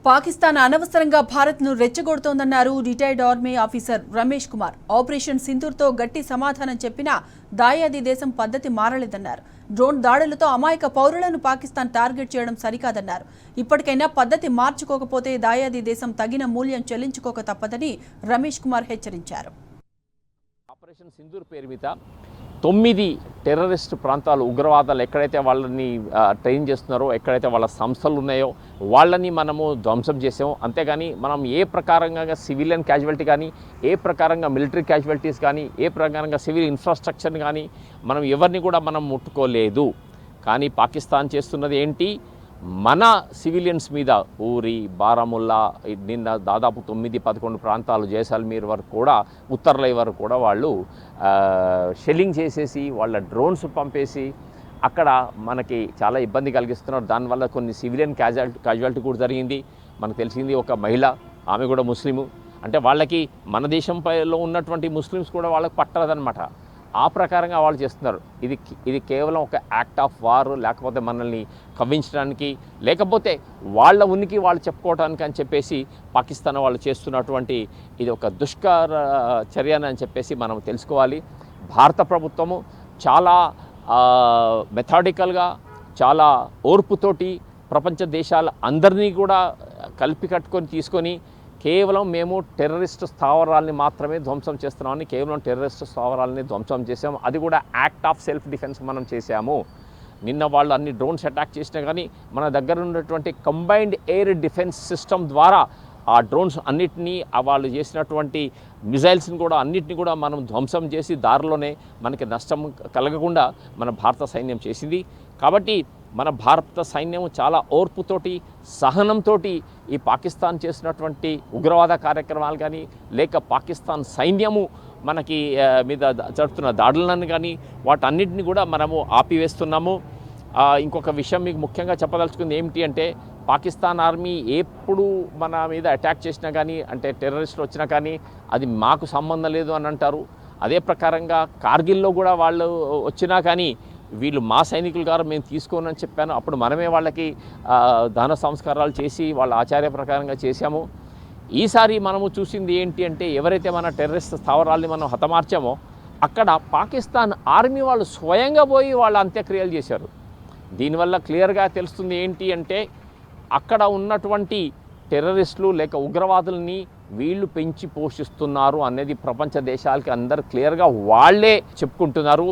పాకిస్తాన్ అనవసరంగా భారత్ను రెచ్చగొడుతోందన్నారు retired army officer Ramesh Kumar. Operation సింధూర్తో గట్టి సమాధానం చెప్పినా దాయాది దేశం పద్ధతి మారలేదన్నారు. డ్రోన్ దాడులతో అమాయక పౌరులను పాకిస్తాన్ టార్గెట్ చేయడం సరికాదన్నారు. ఇప్పటికైనా పద్ధతి మార్చుకోకపోతే దాయాది దేశం తగిన మూల్యం చెల్లించుకోక తప్పదని రమేష్ కుమార్ హెచ్చరించారు. ఆపరేషన్ సింధూర్ పేరు మీద 9 టెర్రరిస్ట్ ప్రాంతాలు ఉగ్రవాదాలు ఎక్కడైతే వాళ్ళని ట్రైన్ చేస్తున్నారో, ఎక్కడైతే వాళ్ళ సంస్థలు ఉన్నాయో వాళ్ళని మనము ధ్వంసం చేసాము. అంతేగాని మనం ఏ ప్రకారంగా సివిలియన్ క్యాజువాలిటీ కానీ, ఏ ప్రకారంగా మిలిటరీ క్యాజువాలిటీస్ కానీ, ఏ ప్రకారంగా సివిల్ ఇన్ఫ్రాస్ట్రక్చర్ని కానీ మనం ఎవరిని కూడా మనం ముట్టుకోలేదు. కానీ పాకిస్తాన్ చేస్తున్నది ఏంటి? మన సివిలియన్స్ మీద ఊరి, బారాముల్లా, నిన్న దాదాపు 9-11 ప్రాంతాలు, జైసల్మీర్ వరకు కూడా, ఉత్తర్లై వరకు కూడా వాళ్ళు షెల్లింగ్ చేసేసి వాళ్ళ డ్రోన్స్ పంపేసి అక్కడ మనకి చాలా ఇబ్బంది కలిగిస్తున్నారు. దానివల్ల కొన్ని సివిలియన్ క్యాజువాలిటీ కూడా జరిగింది. మనకు తెలిసింది ఒక మహిళ, ఆమె కూడా ముస్లిము. అంటే వాళ్ళకి మన దేశంలో ఉన్నటువంటి ముస్లిమ్స్ కూడా వాళ్ళకి పట్టదనమాట. ఆ ప్రకారంగా వాళ్ళు చేస్తున్నారు. ఇది కేవలం ఒక యాక్ట్ ఆఫ్ వార్, లేకపోతే మనల్ని కవ్వించడానికి, లేకపోతే వాళ్ళ ఉనికి వాళ్ళు చెప్పుకోవడానికి అని చెప్పేసి పాకిస్తాన్ వాళ్ళు చేస్తున్నటువంటి ఇది ఒక దుష్కర చర్య అని చెప్పేసి మనం తెలుసుకోవాలి. భారత ప్రభుత్వము చాలా మెథాడికల్గా, చాలా ఓర్పుతోటి ప్రపంచ దేశాల అందరినీ కూడా కలిపి కట్టుకొని తీసుకొని కేవలం మేము టెర్రరిస్ట్ స్థావరాలని మాత్రమే ధ్వంసం చేస్తున్నామని, కేవలం టెర్రరిస్ట్ స్థావరాలని ధ్వంసం చేసాము. అది కూడా యాక్ట్ ఆఫ్ సెల్ఫ్ డిఫెన్స్ మనం చేశాము. నిన్న వాళ్ళు అన్ని డ్రోన్స్ అటాక్ చేసినా కానీ మన దగ్గర ఉన్నటువంటి కంబైన్డ్ ఎయిర్ డిఫెన్స్ సిస్టమ్ ద్వారా ఆ డ్రోన్స్ అన్నిటినీ, వాళ్ళు చేసినటువంటి మిజైల్స్ని కూడా అన్నిటిని కూడా మనం ధ్వంసం చేసి దారిలోనే మనకి నష్టం కలగకుండా మన భారత సైన్యం చేసింది. కాబట్టి మన భారత సైన్యం చాలా ఓర్పుతోటి, సహనంతో ఈ పాకిస్తాన్ చేసినటువంటి ఉగ్రవాద కార్యక్రమాలు కానీ, లేక పాకిస్తాన్ సైన్యము మనకి మీద జరుపుతున్న దాడులను కానీ వాటన్నిటిని కూడా మనము ఆపివేస్తున్నాము. ఇంకొక విషయం మీకు ముఖ్యంగా చెప్పదలుచుకుంది ఏమిటి అంటే, పాకిస్తాన్ ఆర్మీ ఎప్పుడు మన మీద అటాక్ చేసినా కానీ, అంటే టెర్రరిస్టులు వచ్చినా కానీ అది మాకు సంబంధం లేదు అని అంటారు. అదే ప్రకారంగా కార్గిల్లో కూడా వాళ్ళు వచ్చినా కానీ వీళ్ళు మా సైనికులు గారు మేము తీసుకోనని చెప్పాను. అప్పుడు మనమే వాళ్ళకి దాన సంస్కారాలు చేసి వాళ్ళ ఆచార్య ప్రకారంగా చేశాము. ఈసారి మనము చూసింది ఏంటి అంటే, ఎవరైతే మన టెర్రరిస్ట్ స్థావరాల్ని మనం హతమార్చామో అక్కడ పాకిస్తాన్ ఆర్మీ వాళ్ళు స్వయంగా పోయి వాళ్ళ అంత్యక్రియలు చేశారు. దీనివల్ల క్లియర్గా తెలుస్తుంది ఏంటి అంటే, అక్కడ ఉన్నటువంటి టెర్రరిస్టులు లేక ఉగ్రవాదుల్ని వీళ్ళు పెంచి పోషిస్తున్నారు అనేది ప్రపంచ దేశాలకి అందరు క్లియర్గా వాళ్ళే చెప్పుకుంటున్నారు.